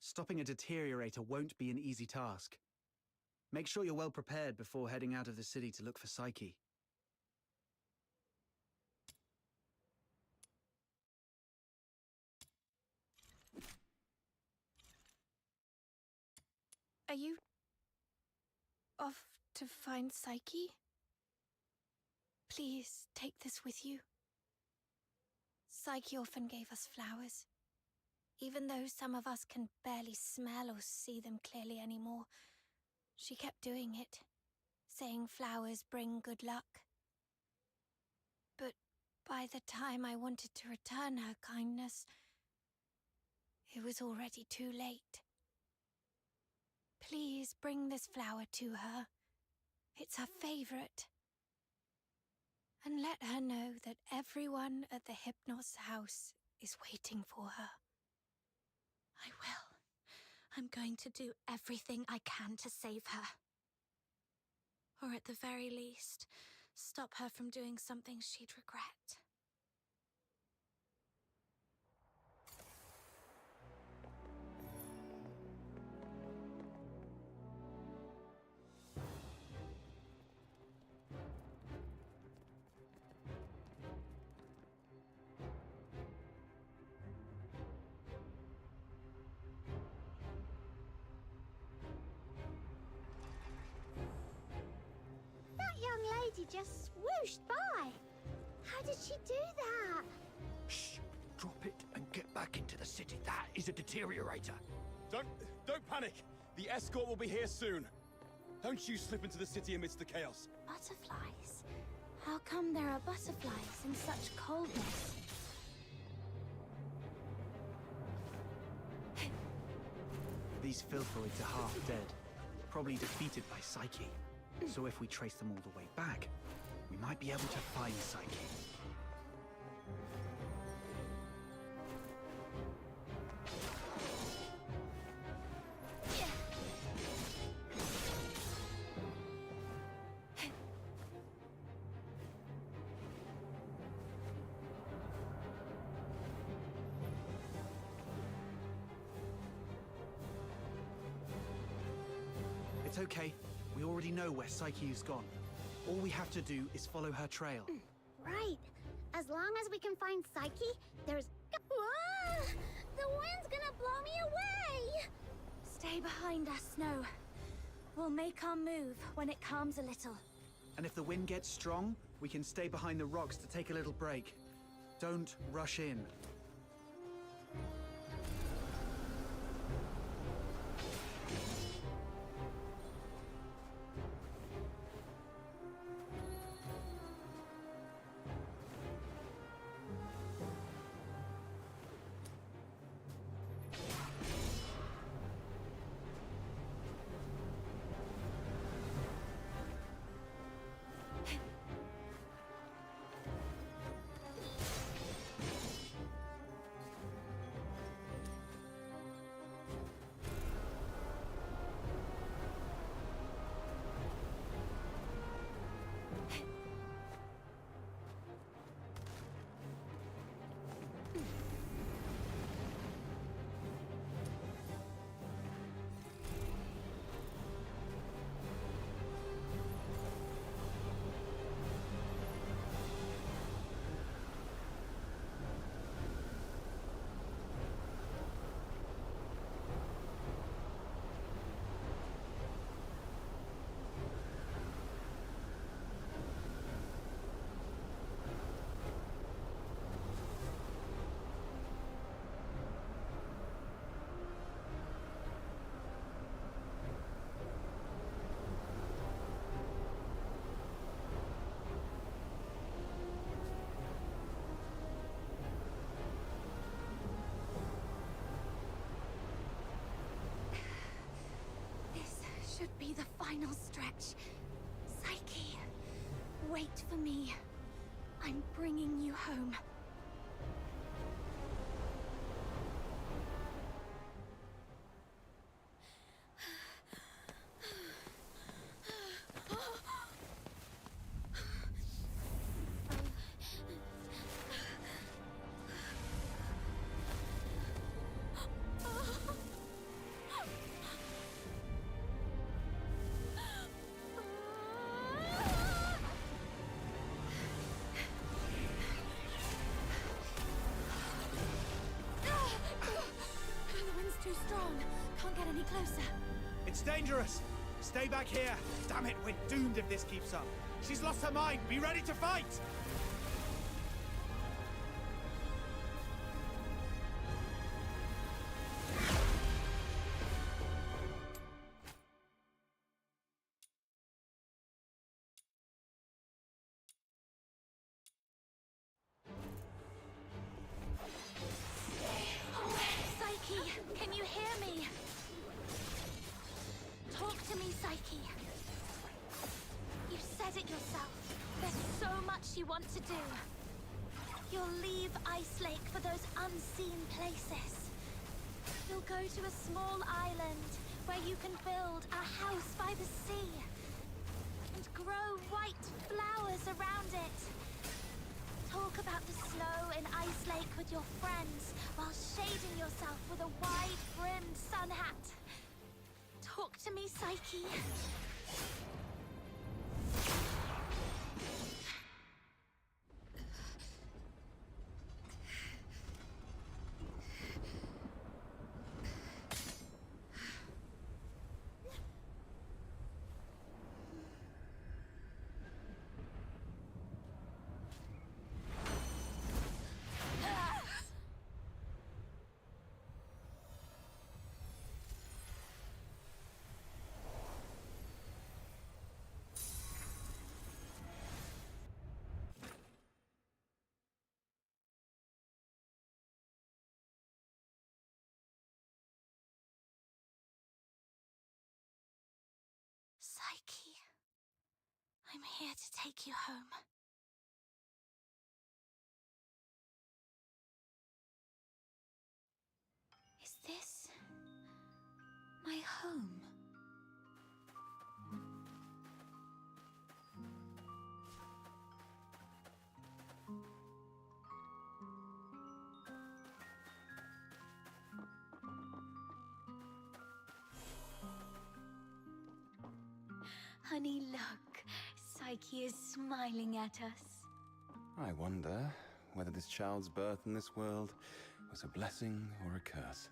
Stopping a deteriorator won't be an easy task. Make sure you're well prepared before heading out of the city to look for Psyche. Are you off to find Psyche? Please take this with you. Psyche often gave us flowers. Even though some of us can barely smell or see them clearly anymore, she kept doing it, saying flowers bring good luck. But by the time I wanted to return her kindness, it was already too late. Please bring this flower to her. It's her favorite. And let her know that everyone at the Hypnos house is waiting for her. I will. I'm going to do everything I can to save her. Or at the very least, stop her from doing something she'd regret. She just swooshed by. How did she do that? Shh! Drop it and get back into the city. That is a deteriorator. Don't panic. The escort will be here soon. Don't you slip into the city amidst the chaos. Butterflies? How come there are butterflies in such coldness? These filthoids are half dead, probably defeated by Psyche. So if we trace them all the way back, we might be able to find Psyche. It's okay. We already know where Psyche has gone. All we have to do is follow her trail. Right. As long as we can find Psyche, there's... Whoa! The wind's gonna blow me away! Stay behind us, Snow. We'll make our move when it calms a little. And if the wind gets strong, we can stay behind the rocks to take a little break. Don't rush in. Should be the final stretch. Psyche, wait for me. I'm bringing you home. closer. It's dangerous. Stay back here. Damn it, we're doomed if this keeps up. She's lost her mind. Be ready to fight! Psyche, can you hear me? Talk to me, Psyche. You said it yourself. There's so much you want to do. You'll leave Ice Lake for those unseen places. You'll go to a small island where you can build a house by the sea and grow white flowers around it. Talk about the snow in Ice Lake with your friends while shading yourself with a wide-brimmed sun hat. Talk to me, Psyche. Psyche, I'm here to take you home. Is this my home? Honey, look. Psyche is smiling at us. I wonder whether this child's birth in this world was a blessing or a curse.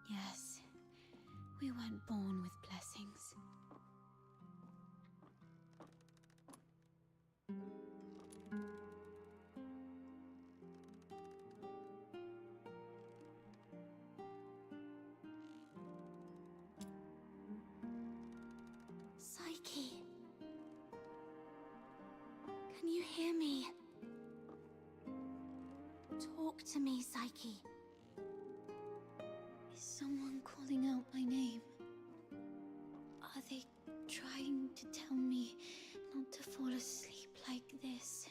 Yes, we weren't born with blessings. Psyche, can you hear me? Talk to me, Psyche. Is someone calling out my name? Are they trying to tell me not to fall asleep like this?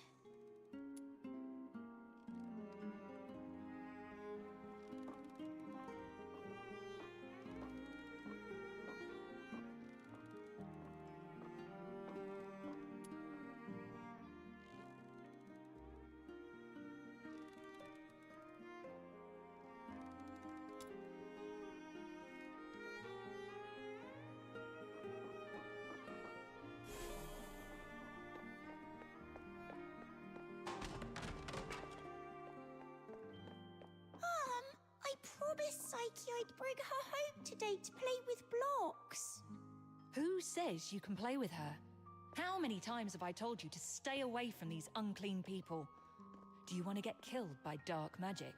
I promised Psyche I'd bring her home today to play with blocks. Who says you can play with her? How many times have I told you to stay away from these unclean people? Do you want to get killed by dark magic?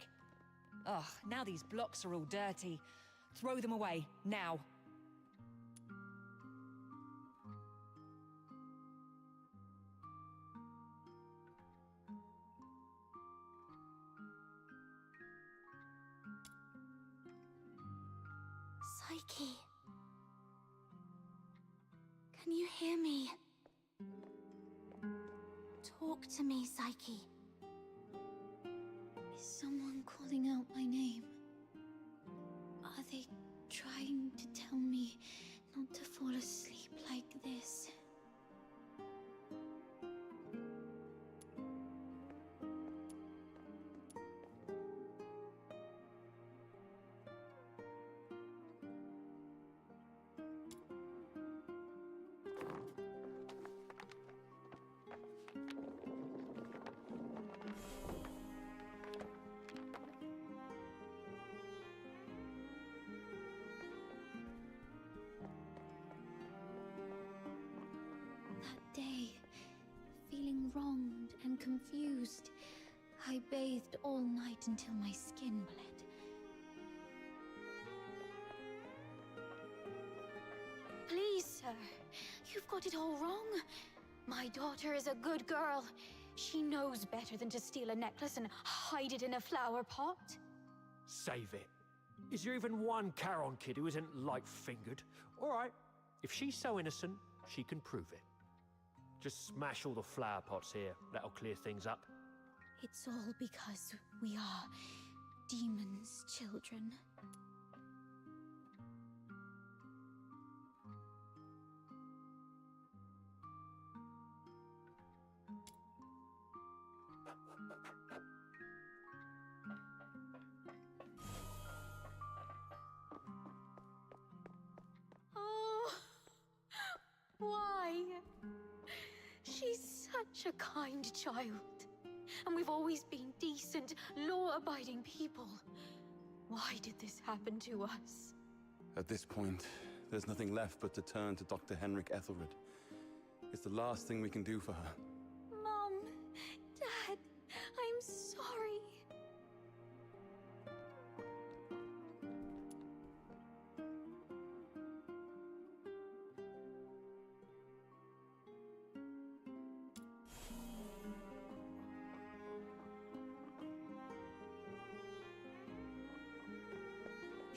Ugh, now these blocks are all dirty. Throw them away, now. Psyche, can you hear me? Talk to me, Psyche. Is someone calling out my name? Are they trying to tell me not to fall asleep like this? all night until my skin bled. Please, sir, you've got it all wrong. My daughter is a good girl. She knows better than to steal a necklace and hide it in a flower pot. Save it. Is there even one Charon kid who isn't light-fingered? All right, if she's so innocent, she can prove it. Just smash all the flower pots here. That'll clear things up. It's all because we are demons' children. Oh, why? She's such a kind child. And we've always been decent, law-abiding people. Why did this happen to us? At this point, there's nothing left but to turn to Dr. Henrik Ethelred. It's the last thing we can do for her. Mom, Dad, I'm sorry.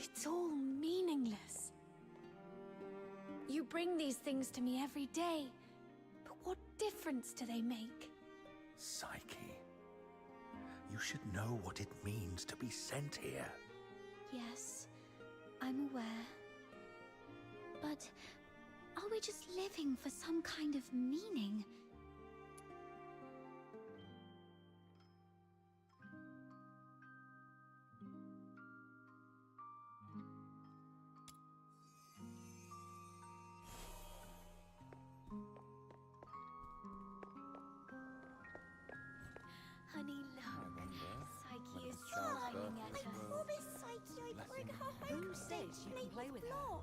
It's all meaningless. You bring these things to me every day, but what difference do they make? Psyche, you should know what it means to be sent here. Yes, I'm aware. But are we just living for some kind of meaning? Honey, look. Psyche is smiling at us. I promised Psyche I'd bring her home. Who says you can play with her?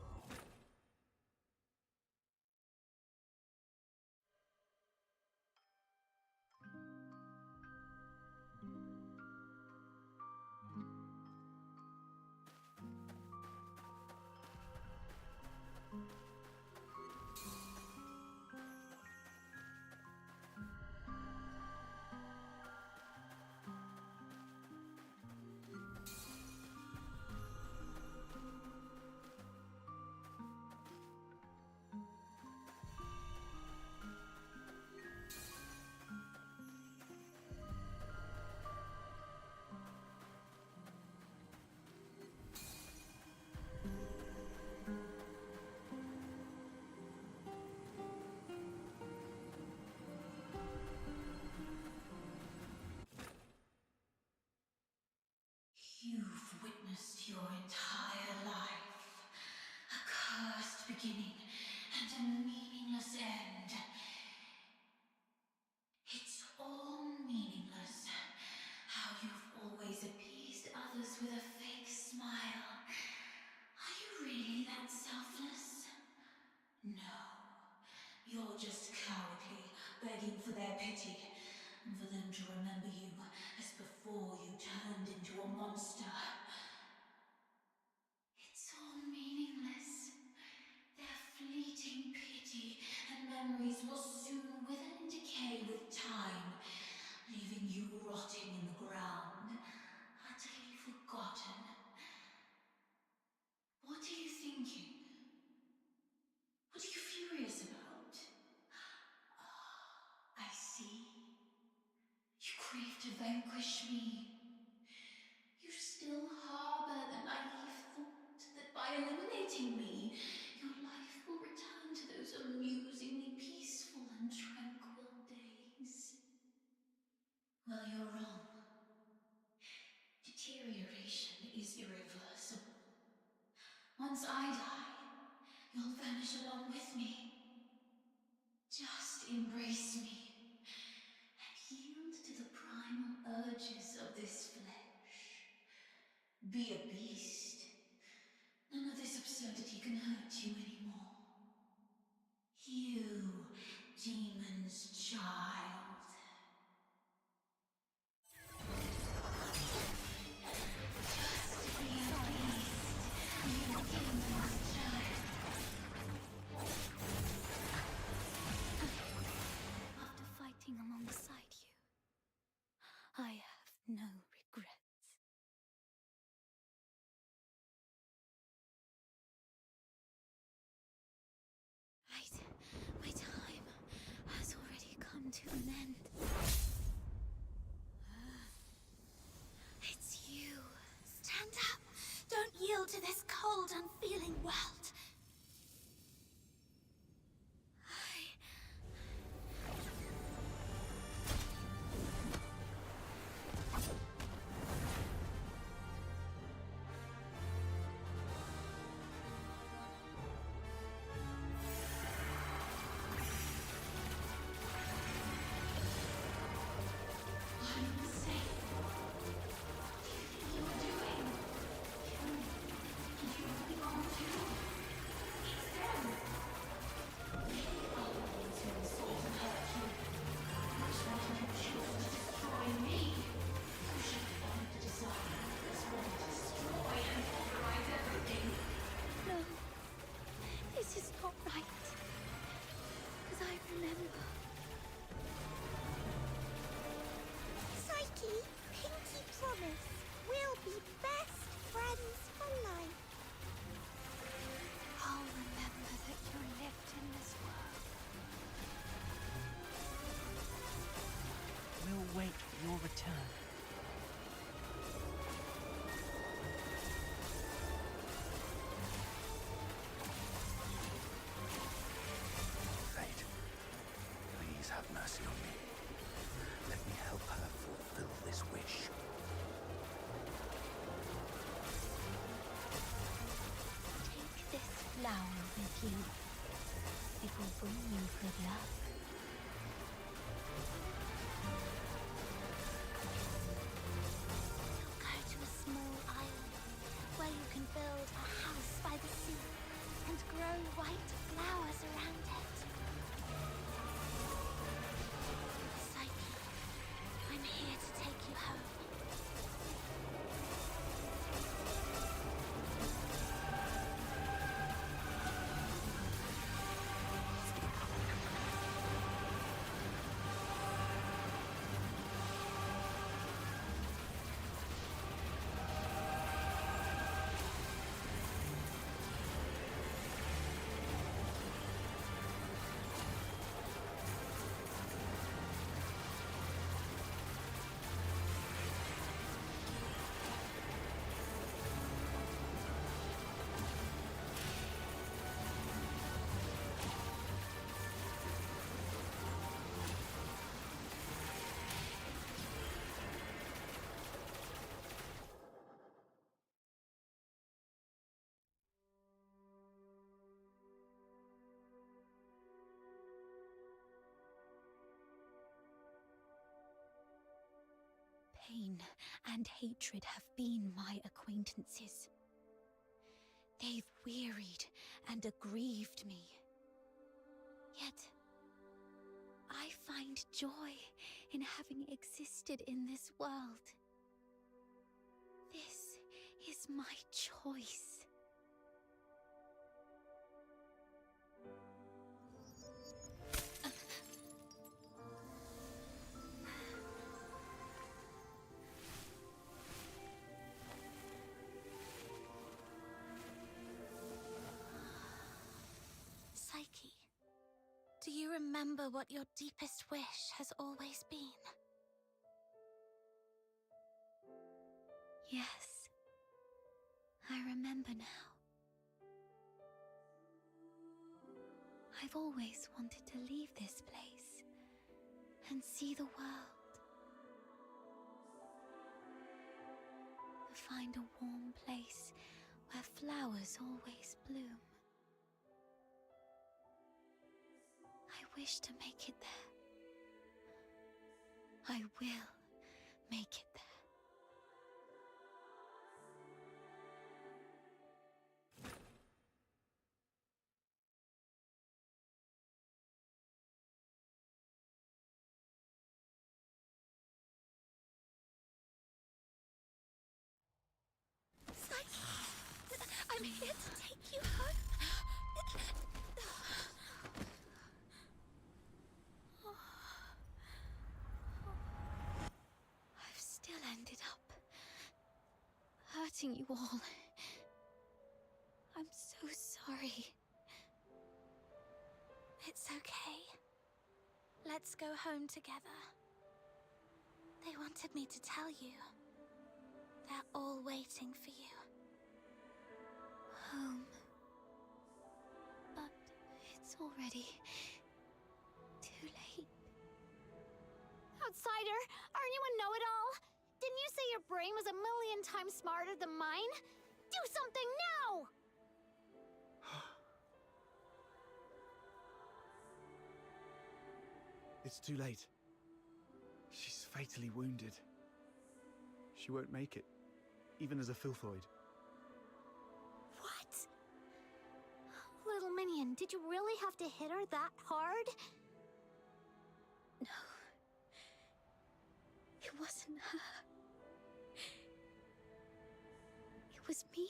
You've witnessed your entire life. A cursed beginning and a meaningless end. It's all meaningless. How you've always appeased others with a fake smile. Are you really that selfless? No. You're just cowardly, begging for their pity, and for them to remember you as before you turned into a monster. It's all meaningless. Their fleeting pity and memories will soon wither and decay with time, leaving you rotting in the ground, utterly forgotten. What are you thinking? What are you furious about? I see. You crave to vanquish me. You still harbor the naive thought that by eliminating me, your life will return to those amusingly peaceful and tranquil days. Well, you're wrong. Deterioration is irreversible. Once I die, you'll vanish along with me. Just embrace me and yield to the primal urges of this flesh. Be a beast. None of this absurdity can hurt you anymore. You, demon's child. will return. Fate, please have mercy on me. Let me help her fulfill this wish. Take this flower with you. It will bring you good luck. You'll go to a small island where you can build a house by the sea and grow white flowers around it. Psyche, I'm here to take you home. Pain and hatred have been my acquaintances. They've wearied and aggrieved me. Yet, I find joy in having existed in this world. This is my choice. Psyche, do you remember what your deepest wish has always been? Yes, I remember now. I've always wanted to leave this place and see the world. To find a warm place where flowers always bloom. I wish to make it there. I will make it there. I'm here to take you home. I've still ended up hurting you all. I'm so sorry. It's okay. Let's go home together. They wanted me to tell you. They're all waiting for you. Home. But it's already too late. Outsider, aren't you a know-it-all? Didn't you say your brain was 1,000,000 times smarter than mine? Do something now! It's too late. She's fatally wounded. She won't make it, even as a Filthoid. What? Little minion, did you really have to hit her that hard? No. It wasn't her. It was me.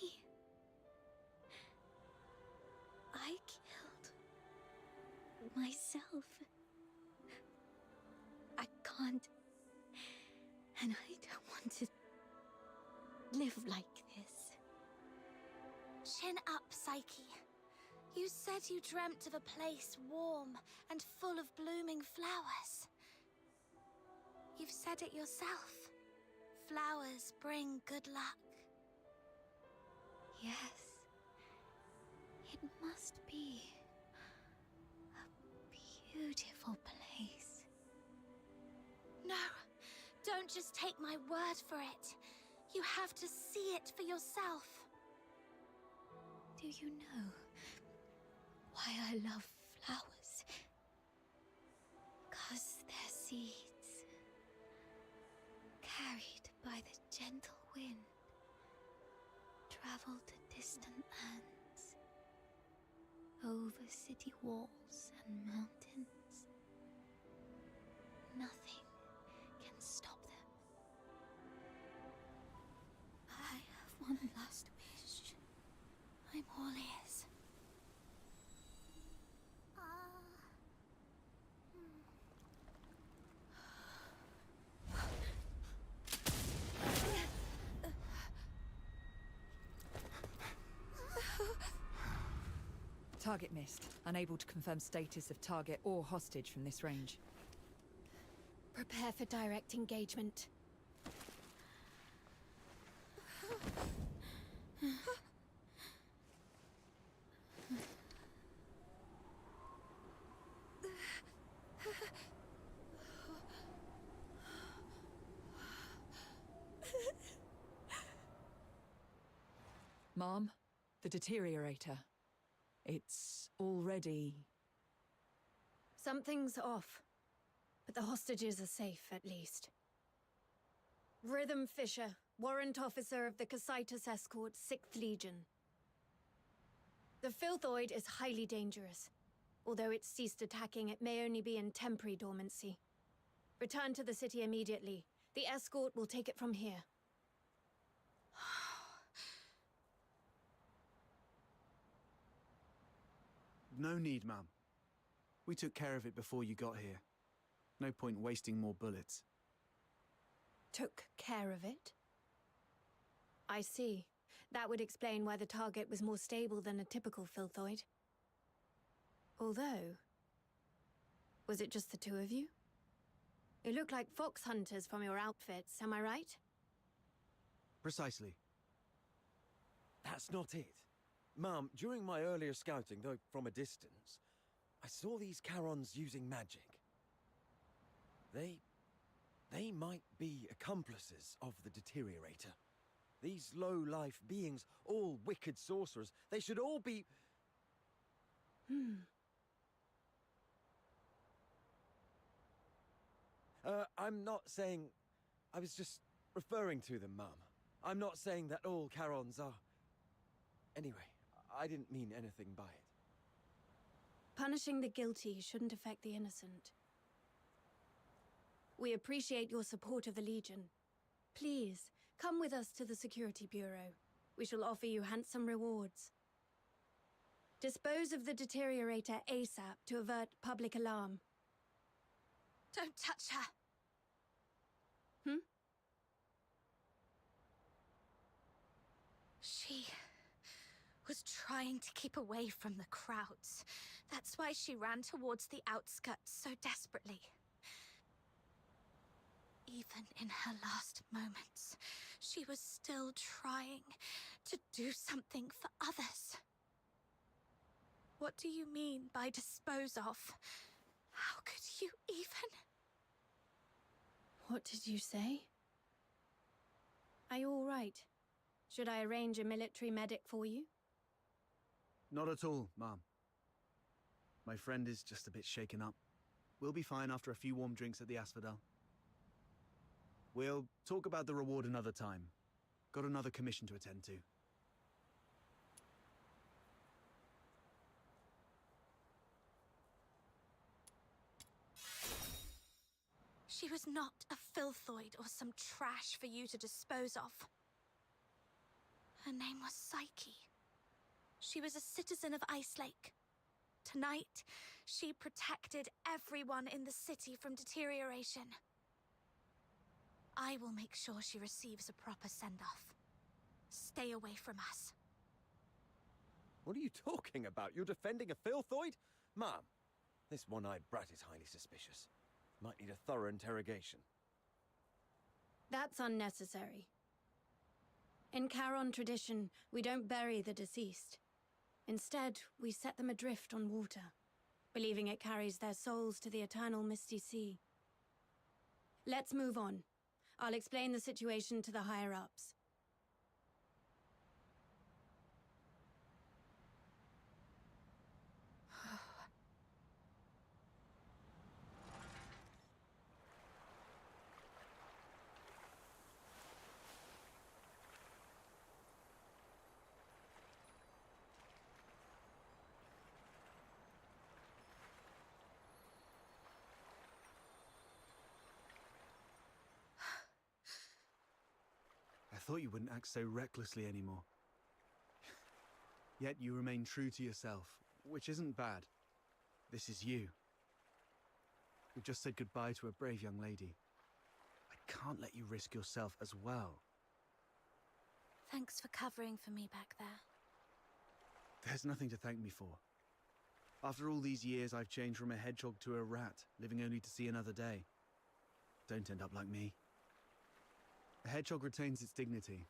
I killed myself. I can't. And I don't want to live like this. Chin up, Psyche. You said you dreamt of a place warm and full of blooming flowers. You've You've said it yourself. Flowers bring good luck. Yes. It must be a beautiful place. No, don't just take my word for it. You have to see it for yourself. Do you know why I love flowers? 'Cause they're seeds, carried by the gentle wind, travel to distant lands, over city walls and mountains. Nothing can stop them. I have one last wish. I'm all ears. Target missed. Unable to confirm status of target or hostage from this range. Prepare for direct engagement. Mom, the deteriorator. It's already... Something's off, but the hostages are safe, at least. Rhythm Fisher, warrant officer of the Cocytus Escort, 6th Legion. The Filthoid is highly dangerous. Although it's ceased attacking, it may only be in temporary dormancy. Return to the city immediately. The escort will take it from here. No need, ma'am. We took care of it before you got here. No point wasting more bullets. Took care of it? I see. That would explain why the target was more stable than a typical Filthoid. Although... was it just the two of you? You look like fox hunters from your outfits, am I right? Precisely. That's not it. Ma'am, during my earlier scouting, though from a distance, I saw these Charons using magic. They might be accomplices of the Deteriorator. These low-life beings, all wicked sorcerers, they should all be... I'm not saying... I was just referring to them, Mum. I'm not saying that all Charons are... Anyway, I didn't mean anything by it. Punishing the guilty shouldn't affect the innocent. We appreciate your support of the Legion. Please, come with us to the Security Bureau. We shall offer you handsome rewards. Dispose of the Deteriorator ASAP to avert public alarm. Don't touch her. She was trying to keep away from the crowds. That's why she ran towards the outskirts so desperately. Even in her last moments, she was still trying to do something for others. What do you mean by dispose of? How could you even? What did you say? Are you all right? Should I arrange a military medic for you? Not at all, ma'am. My friend is just a bit shaken up. We'll be fine after a few warm drinks at the Asphodel. We'll talk about the reward another time. Got another commission to attend to. She was not a Filthoid or some trash for you to dispose of. Her name was Psyche. She was a citizen of Icelake. Tonight, she protected everyone in the city from deterioration. I will make sure she receives a proper send-off. Stay away from us. What are you talking about? You're defending a Filthoid? Ma'am, this one-eyed brat is highly suspicious. Might need a thorough interrogation. That's unnecessary. In Charon tradition, we don't bury the deceased. Instead, we set them adrift on water, believing it carries their souls to the eternal misty sea. Let's move on. I'll explain the situation to the higher-ups. I thought you wouldn't act so recklessly anymore. Yet you remain true to yourself, which isn't bad. This is you. You've just said goodbye to a brave young lady. I can't let you risk yourself as well. Thanks for covering for me back there. There's nothing to thank me for. After all these years, I've changed from a hedgehog to a rat, living only to see another day. Don't end up like me. A hedgehog retains its dignity,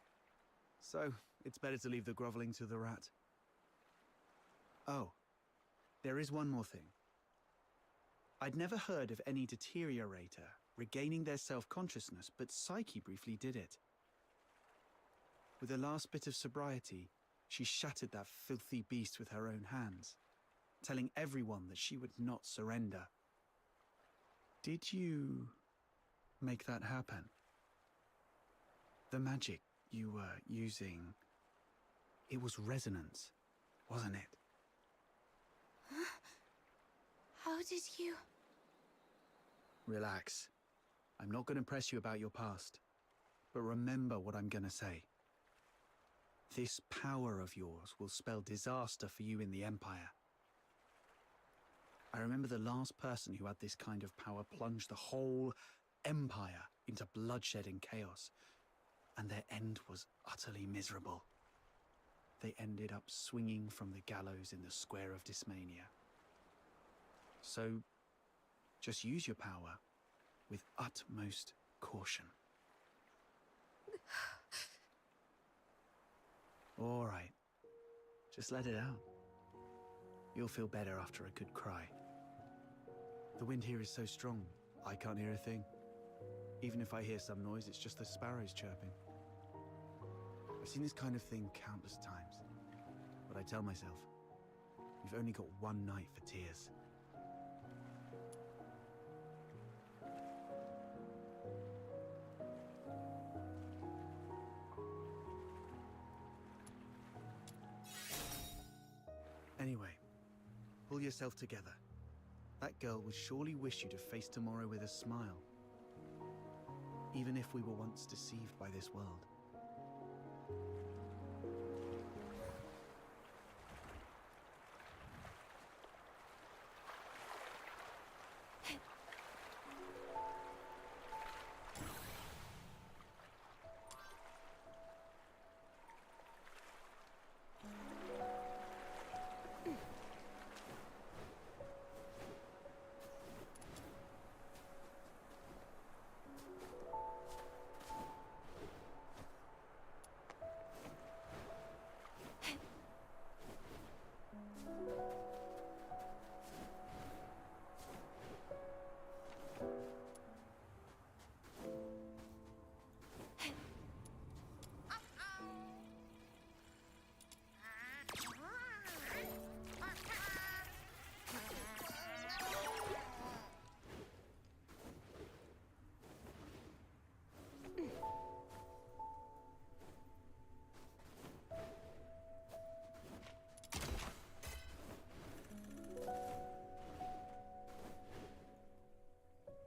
so it's better to leave the groveling to the rat. Oh, there is one more thing. I'd never heard of any deteriorator regaining their self-consciousness, but Psyche briefly did it. With the last bit of sobriety, she shattered that filthy beast with her own hands, telling everyone that she would not surrender. Did you make that happen? The magic you were using, it was resonance, wasn't it? How did you... Relax. I'm not going to press you about your past, but remember what I'm going to say. This power of yours will spell disaster for you in the Empire. I remember the last person who had this kind of power plunged the whole Empire into bloodshed and chaos. And their end was utterly miserable. They ended up swinging from the gallows in the square of Dysmania. So, just use your power with utmost caution. All right, just let it out. You'll feel better after a good cry. The wind here is so strong, I can't hear a thing. Even if I hear some noise, it's just the sparrows chirping. I've seen this kind of thing countless times, but I tell myself, you've only got one night for tears. Anyway, pull yourself together. That girl would surely wish you to face tomorrow with a smile, even if we were once deceived by this world.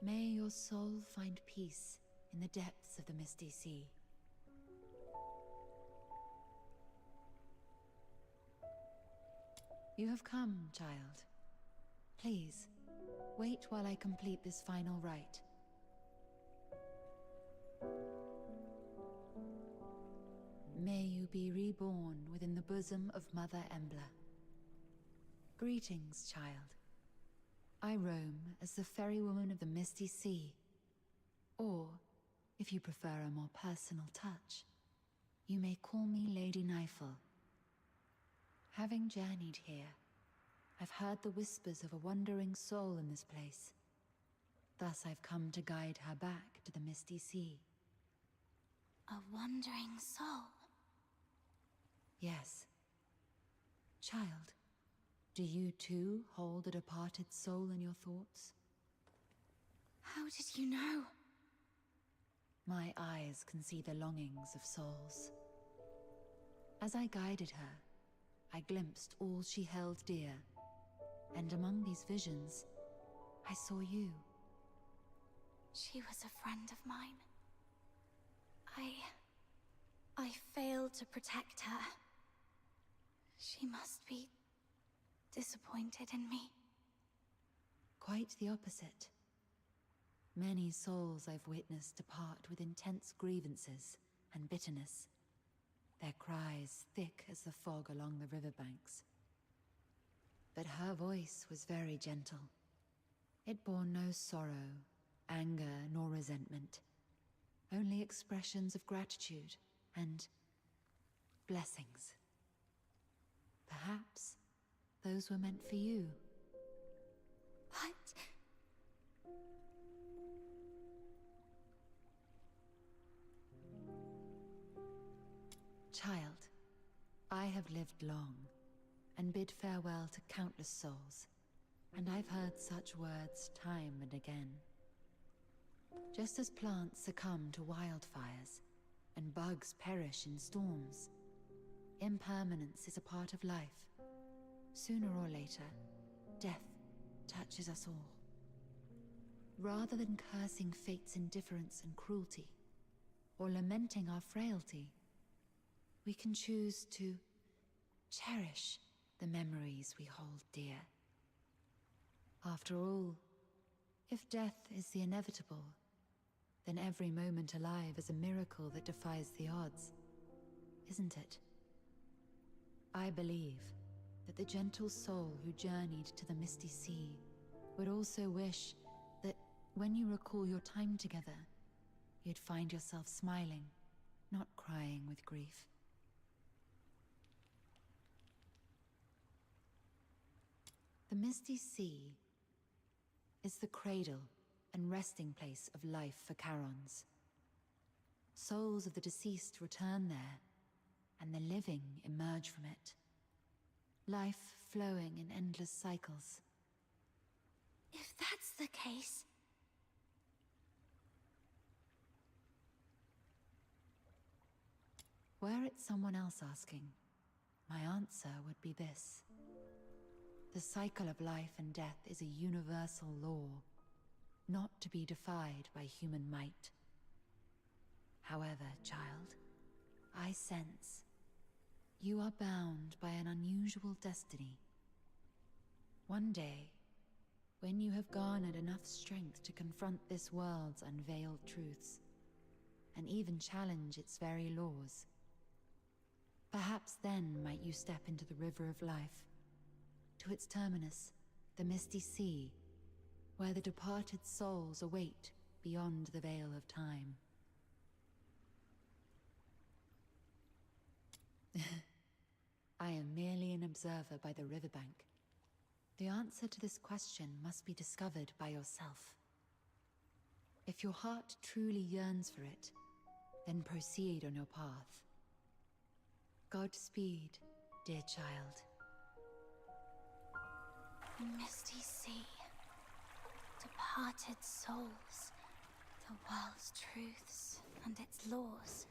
May your soul find peace in the depths of the misty sea. You have come, child. Please, wait while I complete this final rite. May you be reborn within the bosom of Mother Embla. Greetings, child. I roam as the ferrywoman of the Misty Sea, or If you prefer a more personal touch, you may call me Lady Nifel. Having journeyed here, I've heard the whispers of a wandering soul in this place. Thus I've come to guide her back to the Misty Sea. A wandering soul? Yes. Child, do you too hold a departed soul in your thoughts? How did you know? My eyes can see the longings of souls. As I guided her, I glimpsed all she held dear, and among these visions, I saw you. She was a friend of mine. I failed to protect her. She must be disappointed in me. Quite the opposite. Many souls I've witnessed depart with intense grievances and bitterness, their cries thick as the fog along the riverbanks. But her voice was very gentle. It bore no sorrow, anger, nor resentment, only expressions of gratitude and blessings. Perhaps those were meant for you. What? Child, I have lived long and bid farewell to countless souls, and I've heard such words time and again. Just as plants succumb to wildfires and bugs perish in storms, impermanence is a part of life. Sooner or later, death touches us all. Rather than cursing fate's indifference and cruelty, or lamenting our frailty, we can choose to cherish the memories we hold dear. After all, if death is the inevitable, then every moment alive is a miracle that defies the odds, isn't it? I believe that the gentle soul who journeyed to the Misty Sea would also wish that when you recall your time together, you'd find yourself smiling, not crying with grief. The Misty Sea is the cradle and resting place of life for Charons. Souls of the deceased return there, and the living emerge from it. Life flowing in endless cycles. If that's the case... Were it someone else asking, my answer would be this. The cycle of life and death is a universal law, not to be defied by human might. However, child, I sense you are bound by an unusual destiny. One day, when you have garnered enough strength to confront this world's unveiled truths, and even challenge its very laws, perhaps then might you step into the river of life, to its terminus, the Misty Sea, where the departed souls await beyond the veil of time. I am merely an observer by the riverbank. The answer to this question must be discovered by yourself. If your heart truly yearns for it, then proceed on your path. Godspeed, dear child. Misty Sea. Departed souls. The world's truths and its laws.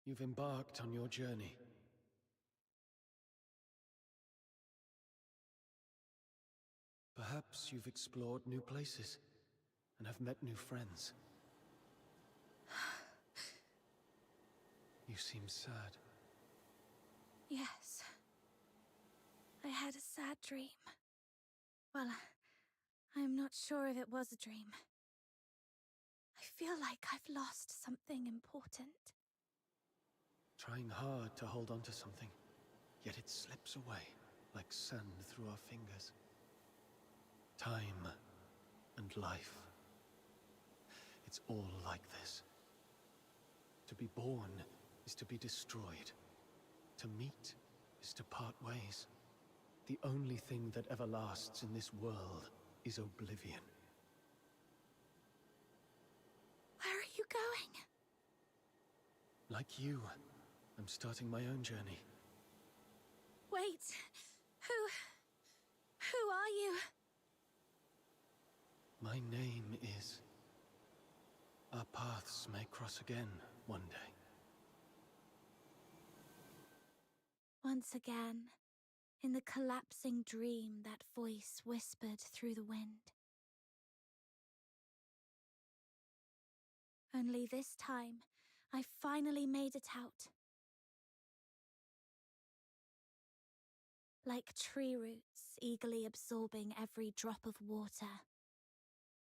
You've embarked on your journey. Perhaps you've explored new places and have met new friends. You seem sad. Yes. I had a sad dream. Well, I'm not sure if it was a dream. I feel like I've lost something important. Trying hard to hold on to something, yet it slips away like sand through our fingers. Time and life. It's all like this. To be born is to be destroyed. To meet is to part ways. The only thing that ever lasts in this world is oblivion. Where are you going? Like you, I'm starting my own journey. Wait. Who are you? My name is... Our paths may cross again one day. Once again, in the collapsing dream, that voice whispered through the wind. Only this time, I finally made it out. Like tree roots eagerly absorbing every drop of water,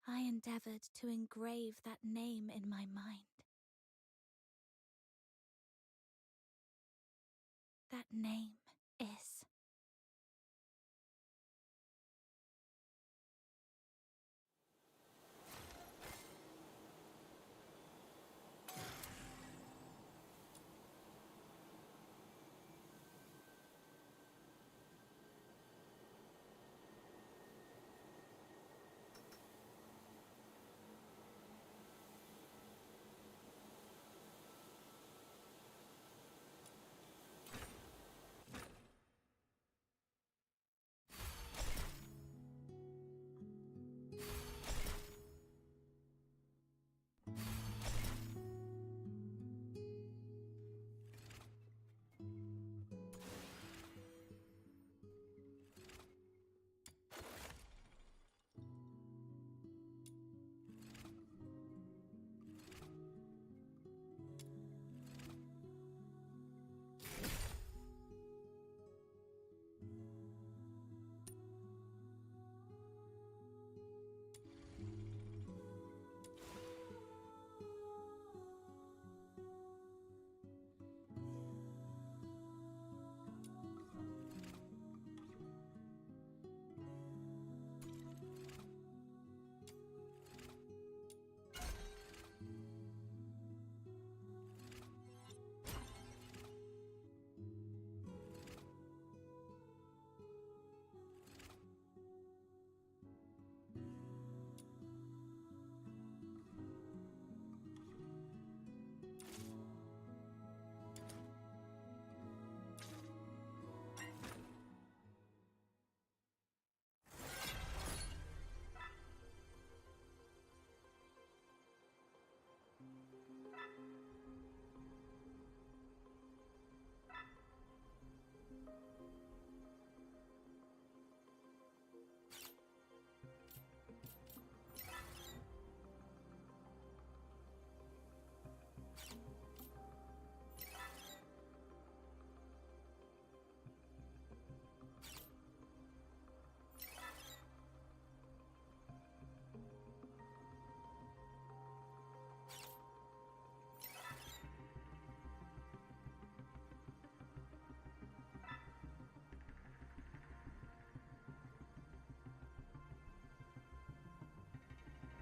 I endeavored to engrave that name in my mind. That name is...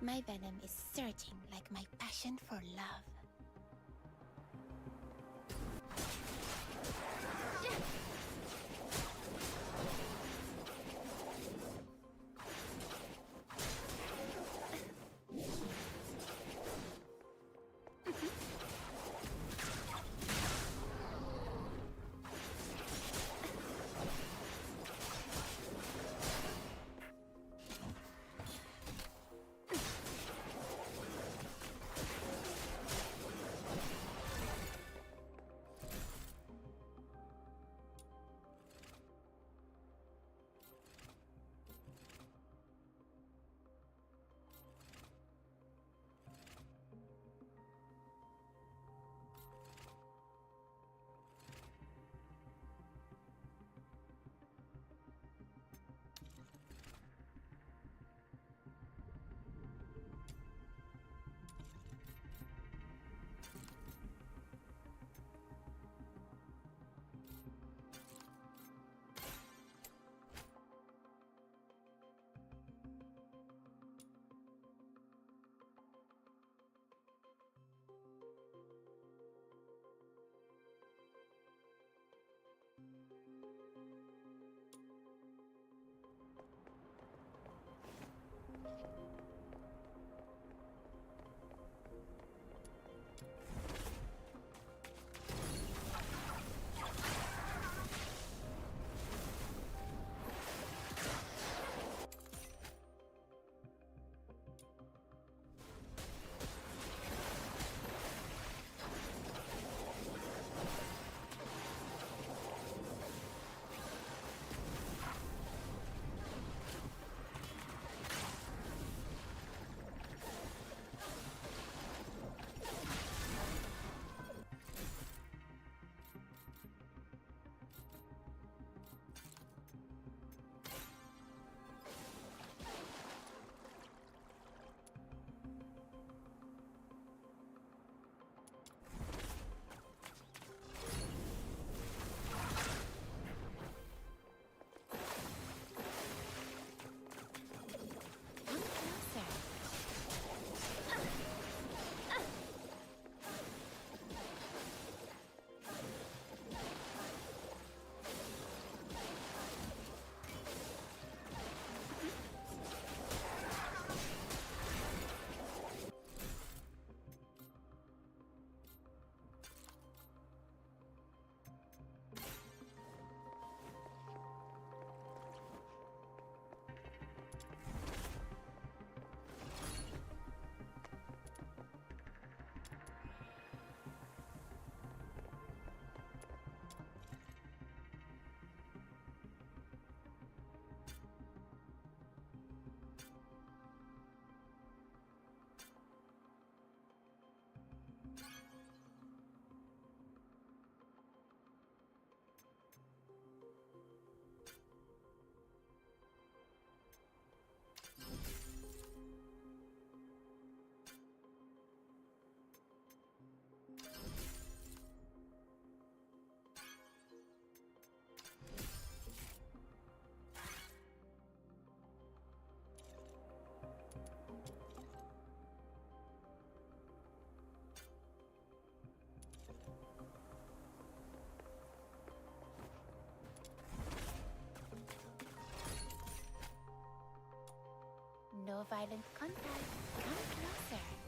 My venom is surging like my passion for love. violent contact. Come closer.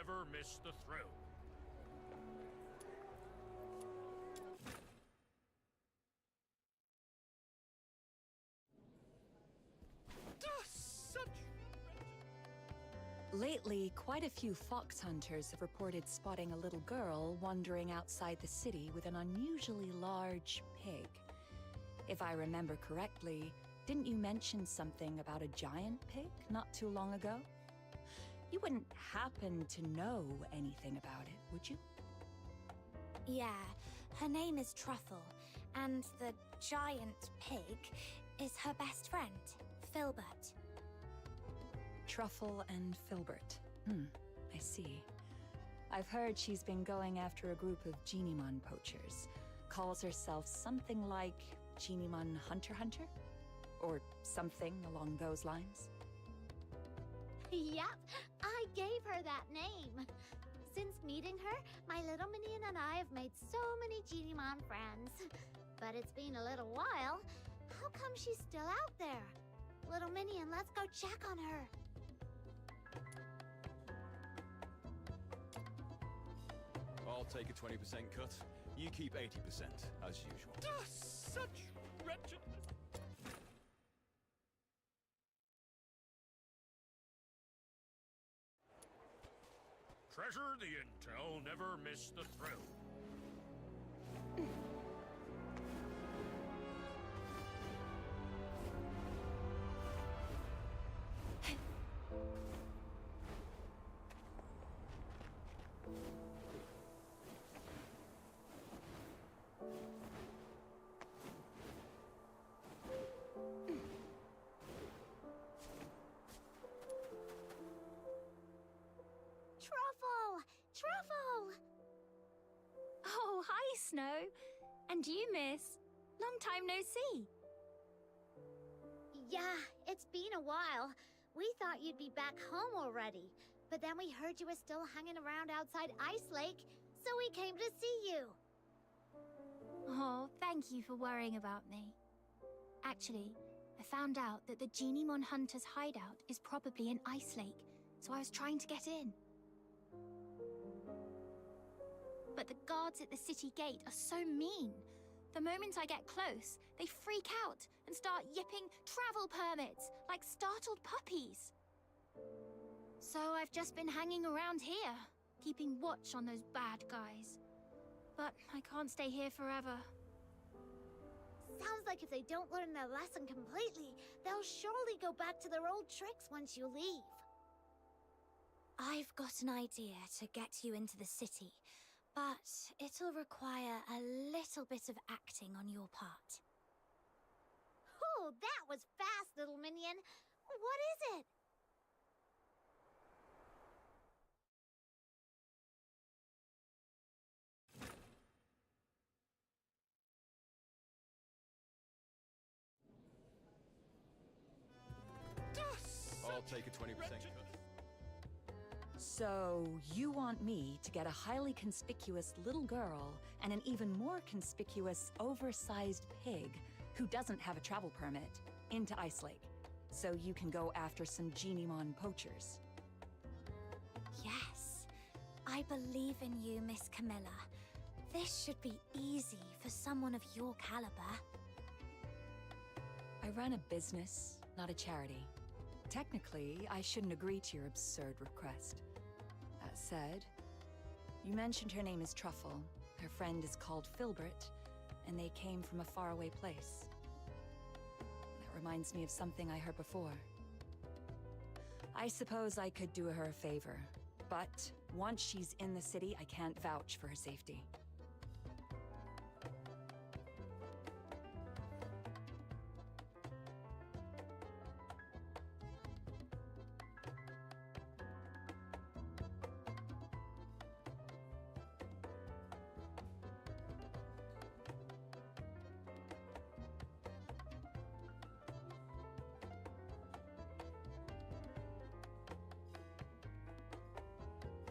never miss the thrill. Lately, quite a few fox hunters have reported spotting a little girl wandering outside the city with an unusually large pig. If I remember correctly, didn't you mention something about a giant pig not too long ago? You wouldn't happen to know anything about it, would you? Yeah, her name is Truffle, and the giant pig is her best friend, Filbert. Truffle and Filbert. I see. I've heard she's been going after a group of Genimon poachers. Calls herself something like Genimon Hunter? Or something along those lines? Yep, I gave her that name. Since meeting her, my little minion and I have made so many Genimon friends. But it's been a little while. How come she's still out there? Little minion, let's go check on her. I'll take a 20% cut. You keep 80%, as usual. Such wretchedness! Treasure the intel, never miss the thrill. Truffle! Oh, hi, Snow. And you, miss? Long time no see. Yeah, it's been a while. We thought you'd be back home already. But then we heard you were still hanging around outside Ice Lake, so we came to see you. Oh, thank you for worrying about me. Actually, I found out that the Genimon Hunter's hideout is probably in Ice Lake, so I was trying to get in. But the guards at the city gate are so mean. The moment I get close, they freak out and start yipping travel permits like startled puppies. So I've just been hanging around here, keeping watch on those bad guys. But I can't stay here forever. Sounds like if they don't learn their lesson completely, they'll surely go back to their old tricks once you leave. I've got an idea to get you into the city, but it'll require a little bit of acting on your part. Oh, that was fast, little minion. What is it? I'll take a 20% cut. So, you want me to get a highly conspicuous little girl and an even more conspicuous, oversized pig who doesn't have a travel permit into Ice Lake, so you can go after some Genimon poachers? Yes, I believe in you, Miss Camilla. This should be easy for someone of your caliber. I run a business, not a charity. Technically, I shouldn't agree to your absurd request. That said, you mentioned her name is Truffle, her friend is called Filbert, and they came from a faraway place. That reminds me of something I heard before. I suppose I could do her a favor, but once she's in the city, I can't vouch for her safety.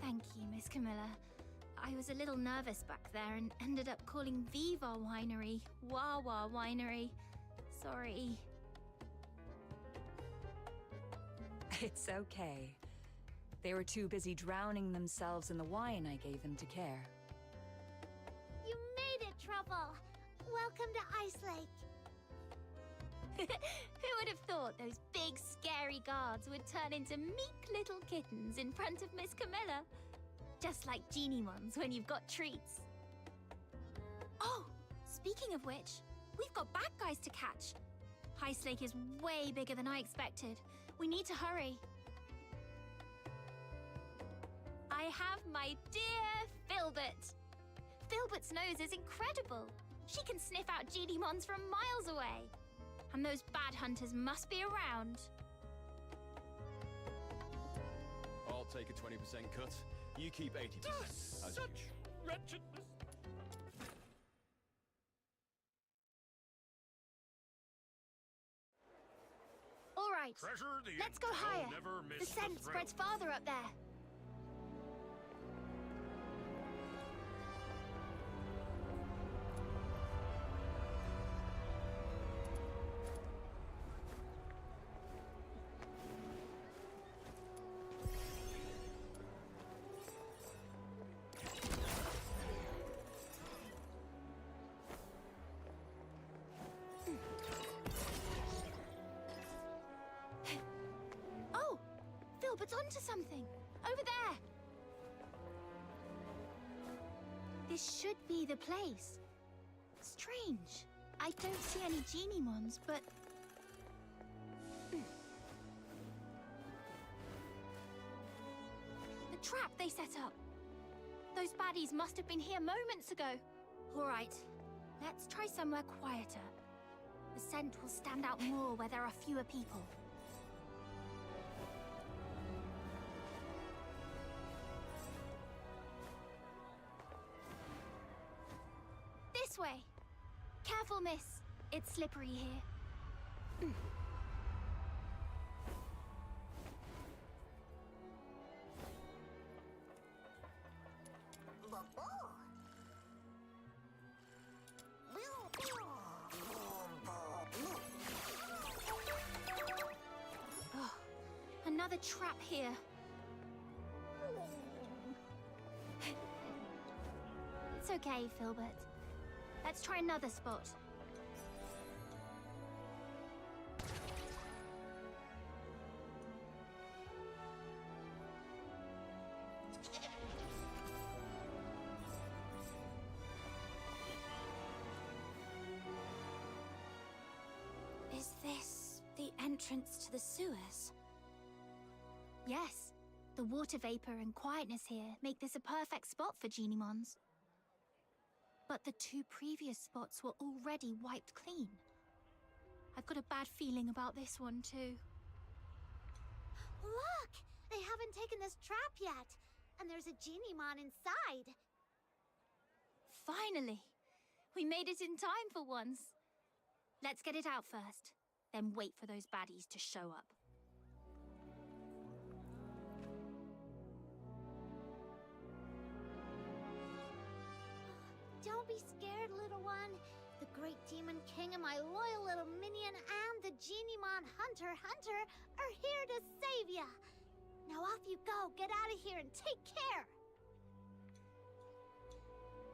Thank you, Miss Camilla. I was a little nervous back there and ended up calling Viva Winery Wawa Winery. Sorry. It's okay. They were too busy drowning themselves in the wine I gave them to care. You made it, Truffle! Welcome to Ice Lake! Who would have thought those big, scary guards would turn into meek little kittens in front of Miss Camilla? Just like genie ones when you've got treats. Oh, speaking of which, we've got bad guys to catch. Ice Lake is way bigger than I expected. We need to hurry. I have my dear Filbert. Filbert's nose is incredible. She can sniff out genie mons from miles away. And those bad hunters must be around. I'll take a 20% cut. You keep 80%. As Such usual. wretchedness. All right, Treasure the let's go intel, higher. never The miss scent thrill. spreads farther up there. Oh, Filbert's onto something. Over there. This should be the place. Strange. I don't see any genie mons, but... The trap they set up. Those baddies must have been here moments ago. All right, let's try somewhere quieter. The scent will stand out more where there are fewer people. This way. Careful, miss. It's slippery here. Oh, another trap here. It's okay, Filbert. Let's try another spot. Is this the entrance to the sewers? Yes. The water vapor and quietness here make this a perfect spot for genie mons. But the two previous spots were already wiped clean. I've got a bad feeling about this one too. Look! They haven't taken this trap yet, and there's a genie mon inside. Finally! We made it in time for once. Let's get it out first, then wait for those baddies to show up. Don't be scared, little one. The great demon king and my loyal little minion and the genie mon hunter are here to save ya. Now off you go. Get out of here and take care.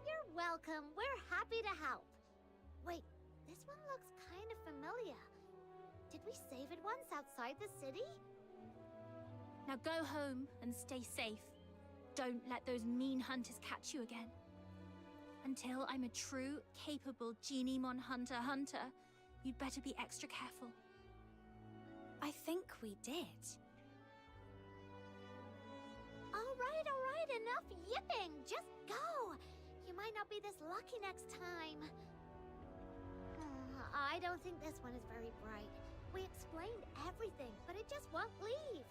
You're welcome. We're happy to help. Wait, this one looks kind of familiar. Did we save it once outside the city? Now go home and stay safe. Don't let those mean hunters catch you again. Until I'm a true, capable genie mon hunter, you'd better be extra careful. I think we did. All right, enough yipping. Just go. You might not be this lucky next time. I don't think this one is very bright. We explained everything, but it just won't leave.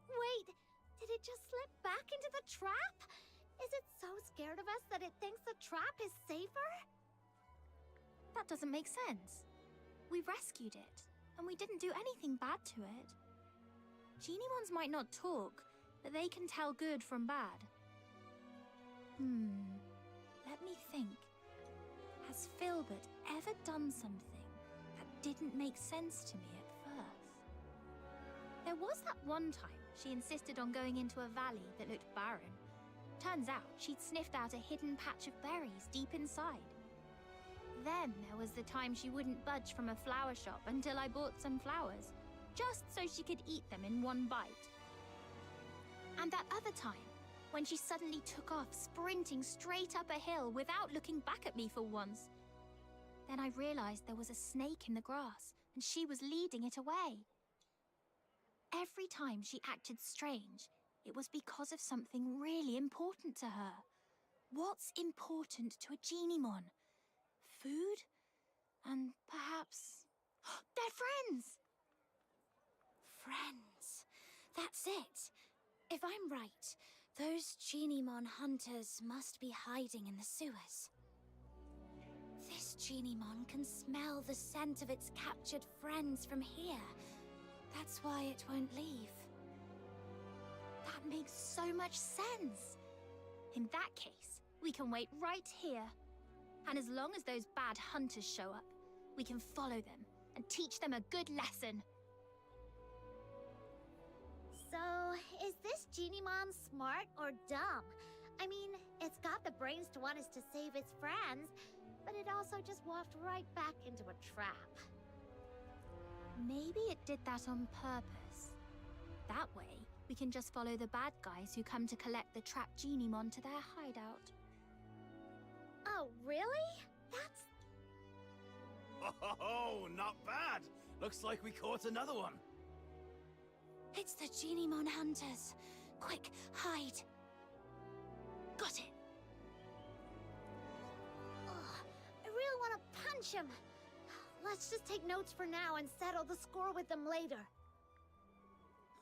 Wait, did it just slip back into the trap? Is it so scared of us that it thinks the trap is safer? That doesn't make sense. We rescued it, and we didn't do anything bad to it. Genie mons might not talk, but they can tell good from bad. Let me think. Has has Filbert ever done something that didn't make sense to me at first? There was that one time she insisted on going into a valley that looked barren. Turns out she'd sniffed out a hidden patch of berries deep inside. Then there was the time she wouldn't budge from a flower shop until I bought some flowers, just so she could eat them in one bite. And that other time, when she suddenly took off sprinting straight up a hill without looking back at me for once. Then I realized there was a snake in the grass, and she was leading it away. Every time she acted strange, it was because of something really important to her. What's important to a Genimon? Food? And perhaps... they're friends! Friends. That's it. If I'm right, those Genimon hunters must be hiding in the sewers. This Genimon can smell the scent of its captured friends from here. That's why it won't leave. That makes so much sense. In that case, we can wait right here. And as long as those bad hunters show up, we can follow them and teach them a good lesson. So, is this Genimon smart or dumb? I mean, it's got the brains to want us to save its friends, but it also just walked right back into a trap. Maybe it did that on purpose. That way, we can just follow the bad guys who come to collect the trapped Genimon to their hideout. Oh, really? That's... Oh, not bad. Looks like we caught another one. It's the Genimon hunters. Quick, hide. Got it. Ugh, I really want to punch him. Let's just take notes for now and settle the score with them later.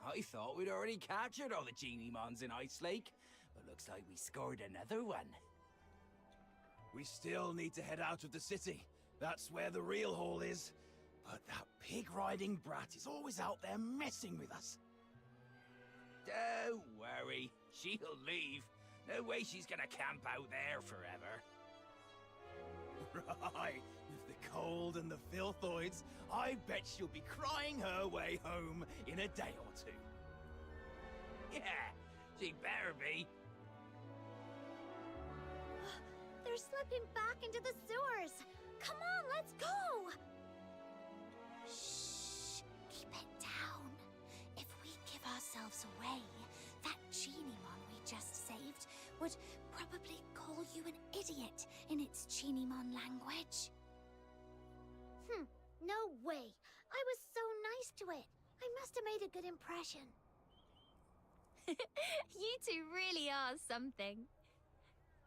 I thought we'd already captured all the Genimons in Ice Lake, but looks like we scored another one. We still need to head out of the city. That's where the real haul is. But that pig-riding brat is always out there messing with us. Don't worry, she'll leave. No way she's gonna camp out there forever. Right, with the cold and the filthoids, I bet she'll be crying her way home in a day or two. Yeah, she better be. They're slipping back into the sewers. Come on, let's go! Shh. Keep it down. If we give ourselves away, that Genimon we just saved would probably call you an idiot in its Genimon language. No way. I was so nice to it. I must have made a good impression. You two really are something.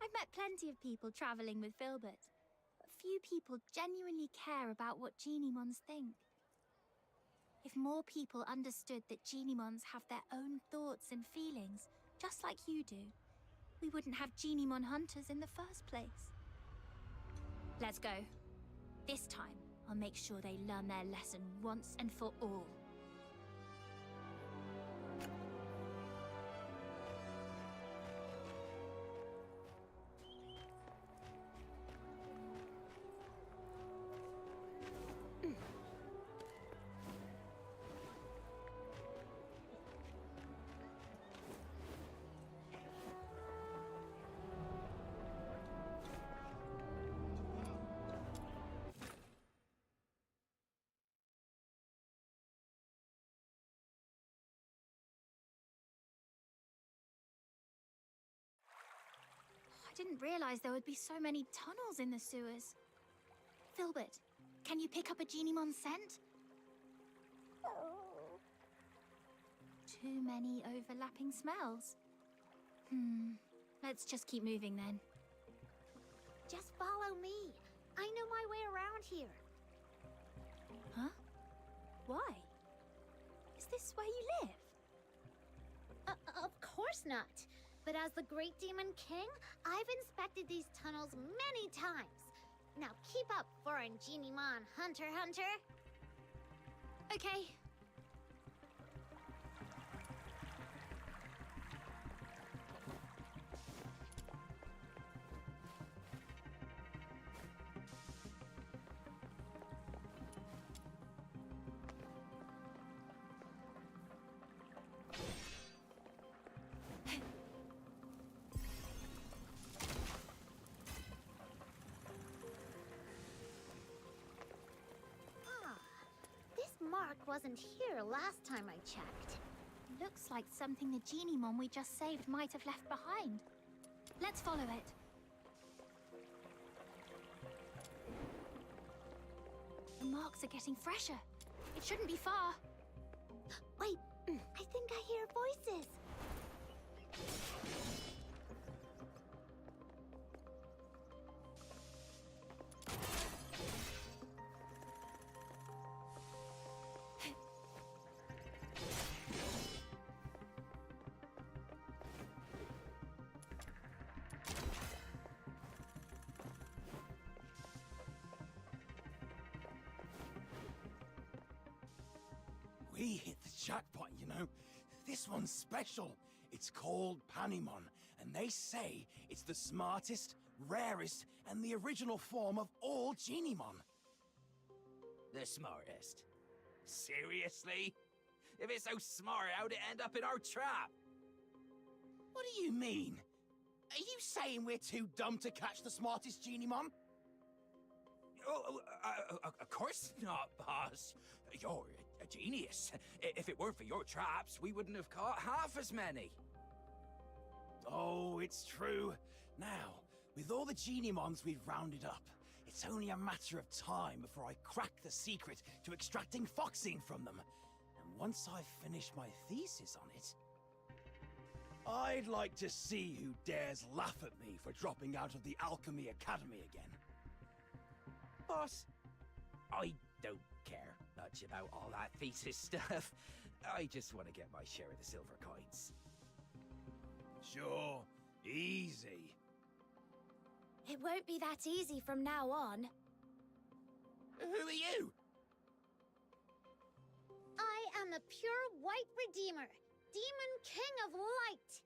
I've met plenty of people traveling with Filbert, but few people genuinely care about what Genimons think. If more people understood that Genimons have their own thoughts and feelings, just like you do, we wouldn't have Genimon hunters in the first place. Let's go. This time, I'll make sure they learn their lesson once and for all. I didn't realize there would be so many tunnels in the sewers. Filbert, can you pick up a Genimon scent? Too many overlapping smells. Let's just keep moving then. Just follow me. I know my way around here. Huh? Why? Is this where you live? Of course not. But as the Great Demon King, I've inspected these tunnels many times. Now keep up, foreign Genimon hunter. Okay. mark wasn't here last time I checked. Looks like something the Geniemon we just saved might have left behind. Let's follow it. The marks are getting fresher. It shouldn't be far. Wait, I think I hear voices. We hit the jackpot, you know. This one's special. It's called Panemon, and they say it's the smartest, rarest, and the original form of all Geniemon. The smartest? Seriously? If it's so smart, how'd it end up in our trap? What do you mean? Are you saying we're too dumb to catch the smartest Geniemon? Of course not, boss. You're a genius. If it weren't for your traps, we wouldn't have caught half as many. Oh, it's true. Now, with all the Geniemons we've rounded up, it's only a matter of time before I crack the secret to extracting Foxine from them. And once I've finished my thesis on it, I'd like to see who dares laugh at me for dropping out of the Alchemy Academy again. Boss, I don't care much about all that thesis stuff. I just want to get my share of the silver coins. Sure, easy. It won't be that easy from now on. Who are you? I am the pure white redeemer, Demon King of Light.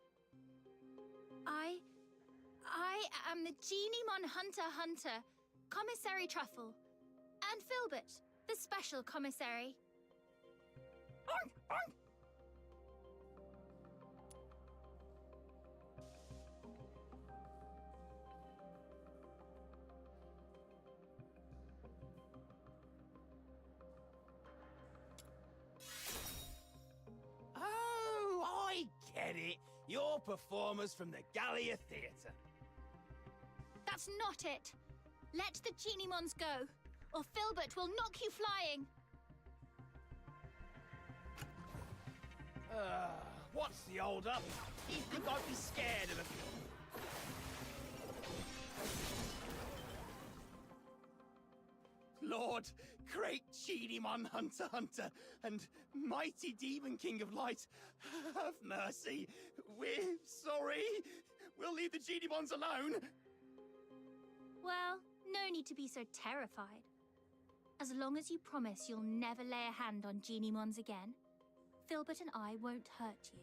I am the Geniemon Hunter, Commissary Truffle, and Filbert, the special commissary. Oh, I get it. You're performers from the Gallia Theatre. That's not it. Let the Geniemons go, or Filbert will knock you flying. What's the hold up? You think I'd be scared of him? Lord, great Geniemon Hunter, and mighty Demon King of Light, have mercy. We're sorry. We'll leave the Geniemons alone. Well, no need to be so terrified. As long as you promise you'll never lay a hand on Geniemons again, Filbert and I won't hurt you.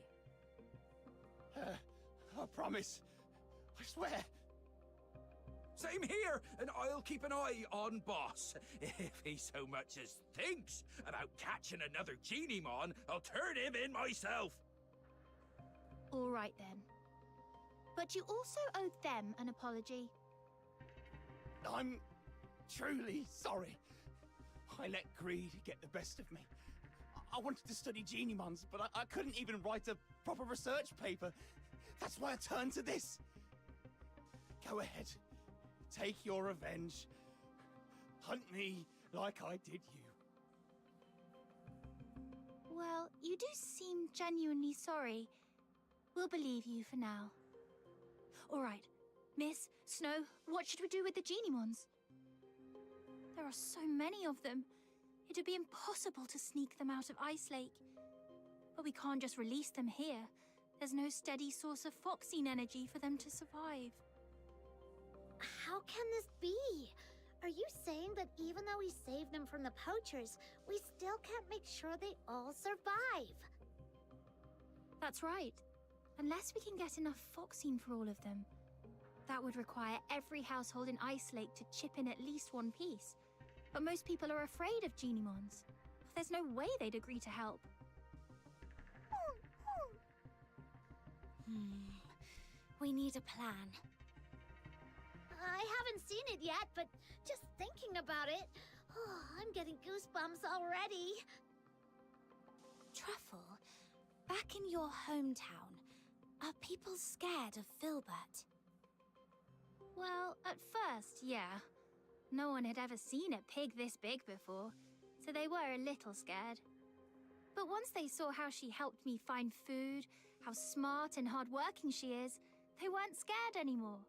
I promise. I swear. Same here, and I'll keep an eye on Boss. If he so much as thinks about catching another Geniemon, I'll turn him in myself. All right then. But you also owe them an apology. I'm truly sorry. I let greed get the best of me. I wanted to study Geniemons, but I couldn't even write a proper research paper. That's why I turned to this. Go ahead. Take your revenge. Hunt me like I did you. Well, you do seem genuinely sorry. We'll believe you for now. All right. Miss, Snow, what should we do with the Geniemons? There are so many of them. It would be impossible to sneak them out of Ice Lake. But we can't just release them here. There's no steady source of Foxine energy for them to survive. How can this be? Are you saying that even though we saved them from the poachers, we still can't make sure they all survive? That's right. Unless we can get enough Foxine for all of them. That would require every household in Ice Lake to chip in at least one piece. But most people are afraid of Geniemons. There's no way they'd agree to help. We need a plan. I haven't seen it yet, but just thinking about it, I'm getting goosebumps already. Truffle, back in your hometown, are people scared of Filbert? Well, at first, yeah. No one had ever seen a pig this big before, so they were a little scared. But once they saw how she helped me find food, how smart and hardworking she is, they weren't scared anymore.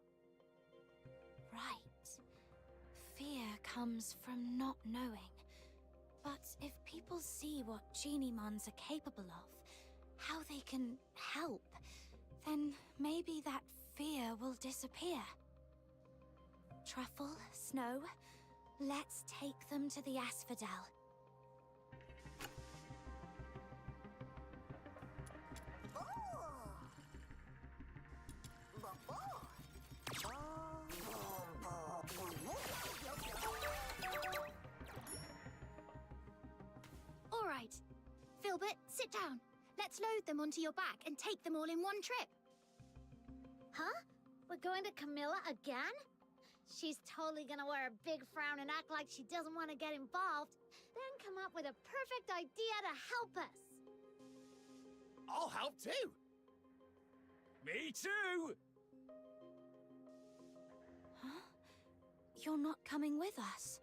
Right. Fear comes from not knowing. But if people see what Geniemons are capable of, how they can help, then maybe that fear will disappear. Truffle, Snow, let's take them to the Asphodel. All right. Filbert, sit down. Let's load them onto your back and take them all in one trip. Huh? We're going to Camilla again? She's totally gonna wear a big frown and act like she doesn't want to get involved, then come up with a perfect idea to help us. I'll help too. Me too! Huh? You're not coming with us?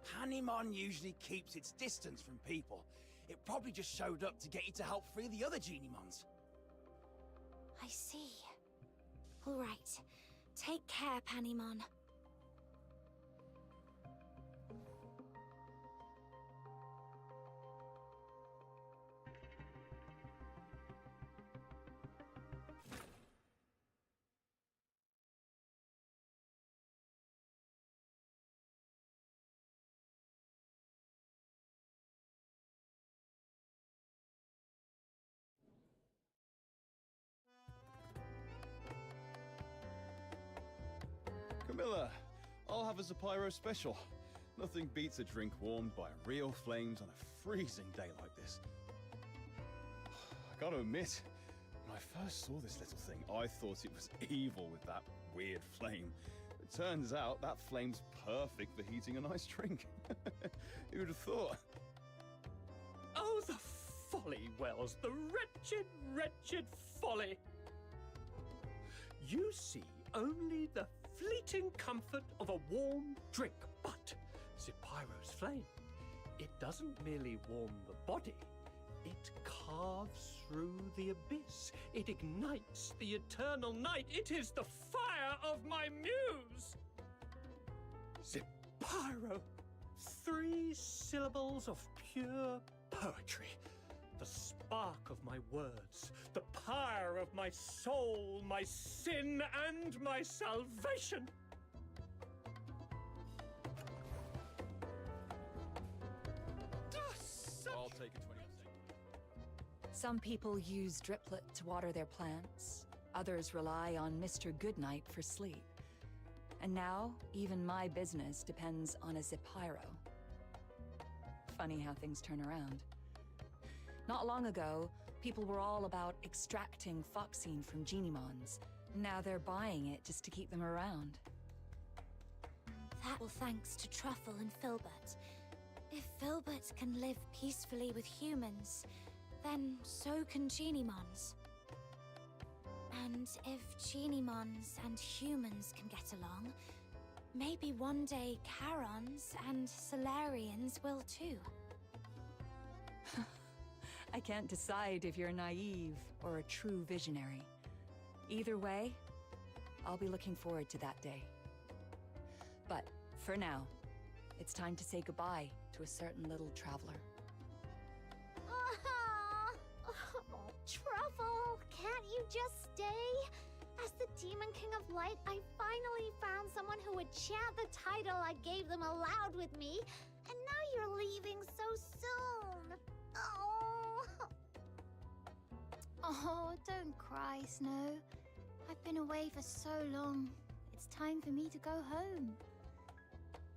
Panemon usually keeps its distance from people. It probably just showed up to get you to help free the other Geniemons. I see. All right. Take care, Panemon. Camilla, I'll have a Zapiro special. Nothing beats a drink warmed by real flames on a freezing day like this. I gotta admit, when I first saw this little thing, I thought it was evil with that weird flame. It turns out that flame's perfect for heating a nice drink. Who'd have thought? Oh, the folly, Wells, the wretched, wretched folly. You see only the fleeting comfort of a warm drink, but Zapyro's flame, it doesn't merely warm the body, it carves through the abyss, it ignites the eternal night, it is the fire of my muse! Zapyro, 3 syllables of pure poetry, the spark of my words, the pyre of my soul, my sin and my salvation. I'll take a 20%. Some people use Driplet to water their plants. Others rely on Mr. Goodnight for sleep. And now, even my business depends on a Zapyro. Funny how things turn around. Not long ago, people were all about extracting Foxine from Geniemons. Now they're buying it just to keep them around. That all thanks to Truffle and Filbert. If Filbert can live peacefully with humans, then so can Geniemons. And if Geniemons and humans can get along, maybe one day Charons and Solarians will too. I can't decide if you're naive or a true visionary. Either way, I'll be looking forward to that day. But for now, it's time to say goodbye to a certain little traveler. Oh, Truffle, can't you just stay? As the Demon King of Light, I finally found someone who would chant the title I gave them aloud with me, and now you're leaving so soon. Oh, don't cry, Snow. I've been away for so long. It's time for me to go home.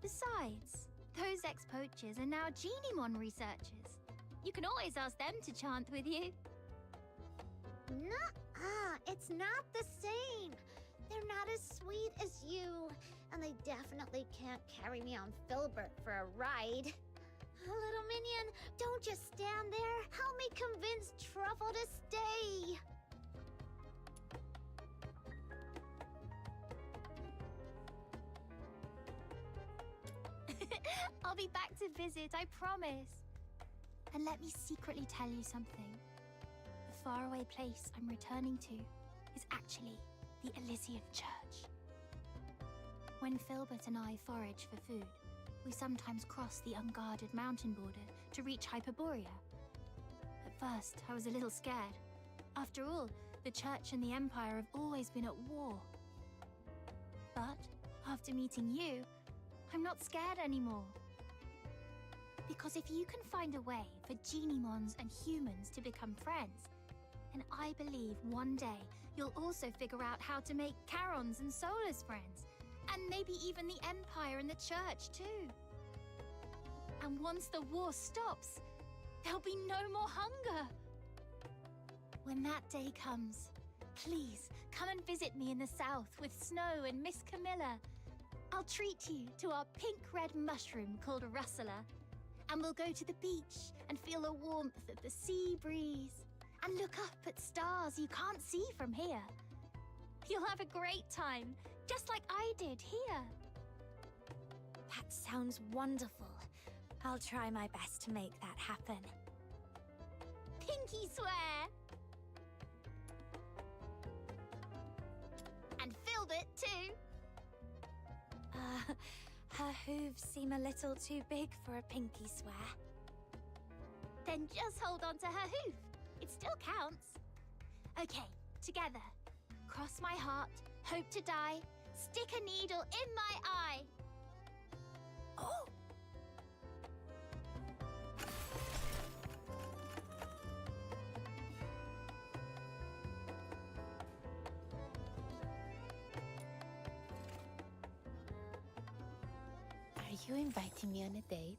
Besides, those ex-poachers are now Geniemon researchers. You can always ask them to chant with you. Nuh-uh, it's not the same. They're not as sweet as you, and they definitely can't carry me on Filbert for a ride. Little minion, don't just stand there. Help me convince Truffle to stay. I'll be back to visit, I promise. And let me secretly tell you something. The faraway place I'm returning to is actually the Elysian Church. When Filbert and I forage for food, we sometimes cross the unguarded mountain border to reach Hyperborea. At first, I was a little scared. After all, the Church and the Empire have always been at war. But after meeting you, I'm not scared anymore. Because if you can find a way for Genimons and humans to become friends, then I believe one day you'll also figure out how to make Charons and Solas friends, and maybe even the Empire and the Church too. And once the war stops, there'll be no more hunger. When that day comes, please come and visit me in the south with Snow and Miss Camilla. I'll treat you to our pink-red mushroom called Russula. And we'll go to the beach and feel the warmth of the sea breeze. And look up at stars you can't see from here. You'll have a great time, just like I did here. That sounds wonderful. I'll try my best to make that happen. Pinky swear! And Filbert too! Her hooves seem a little too big for a pinky swear. Then just hold on to her hoof. It still counts. Okay, together. Cross my heart, hope to die, stick a needle in my eye. Oh! Are you inviting me on a date?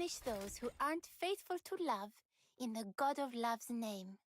punish those who aren't faithful to love in the God of Love's name.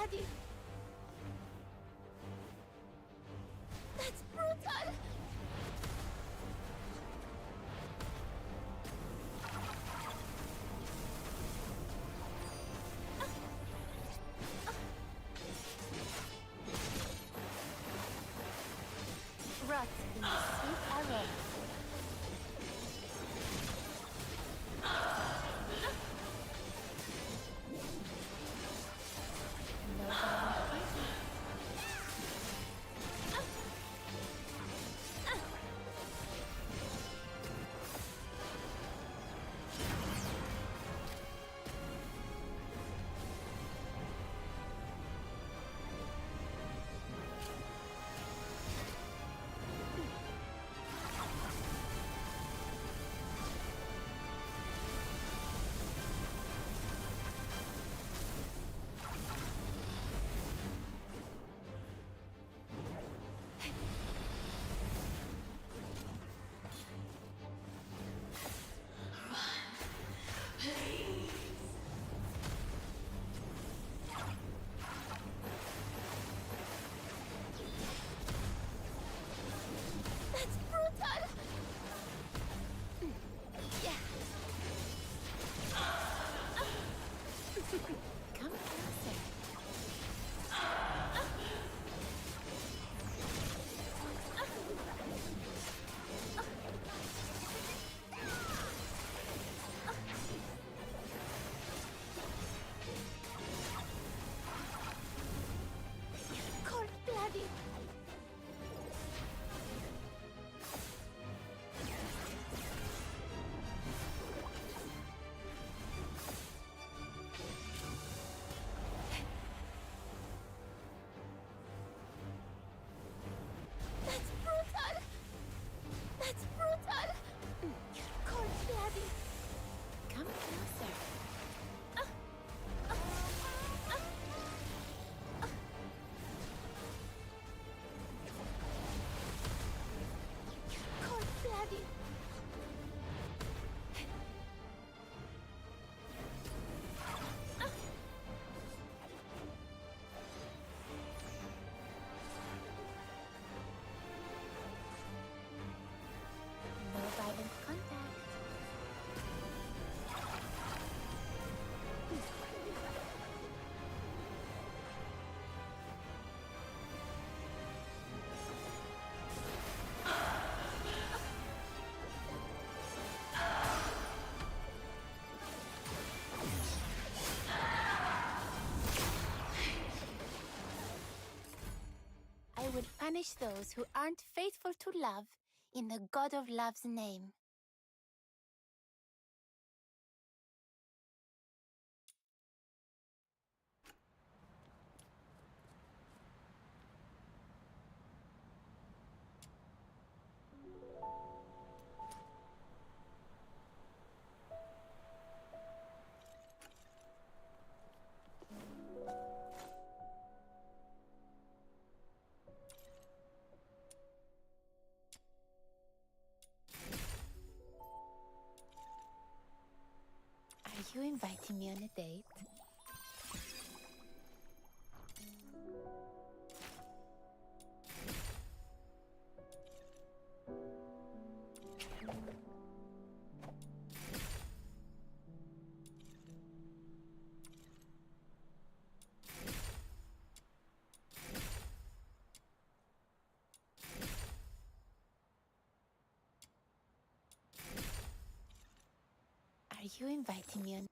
bloody! That's brutal! Rot in the sweet aroma. No violent That's brutal! Yeah. Come closer. Cold-blooded. That's brutal! That's brutal! You're cold-blooded. Come closer. You're cold-blooded. No violent contact. I will punish those who aren't faithful to love in the God of Love's name. Are you inviting me on a date? Are you inviting me on?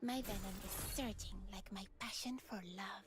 My venom is surging like my passion for love.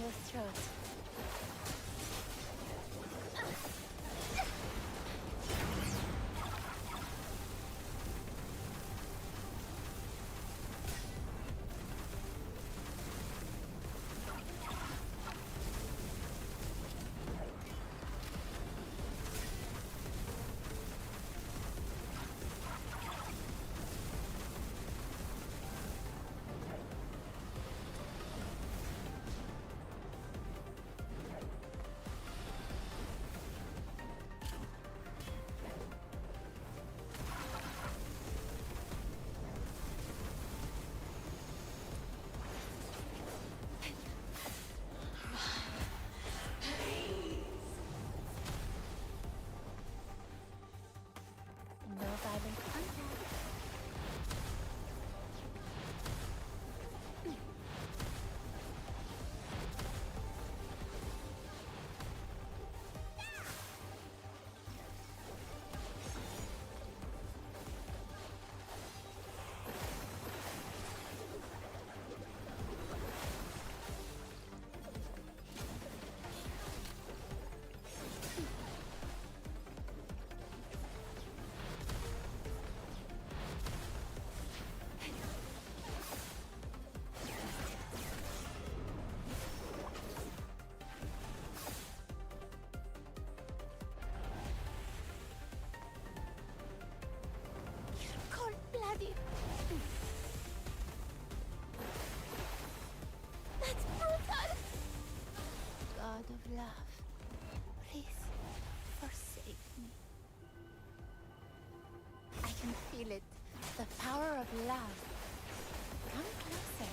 your throat. No violent contact. Cold-blooded. That's brutal! God of love, please forsake me. I can feel it. The power of love. Come closer.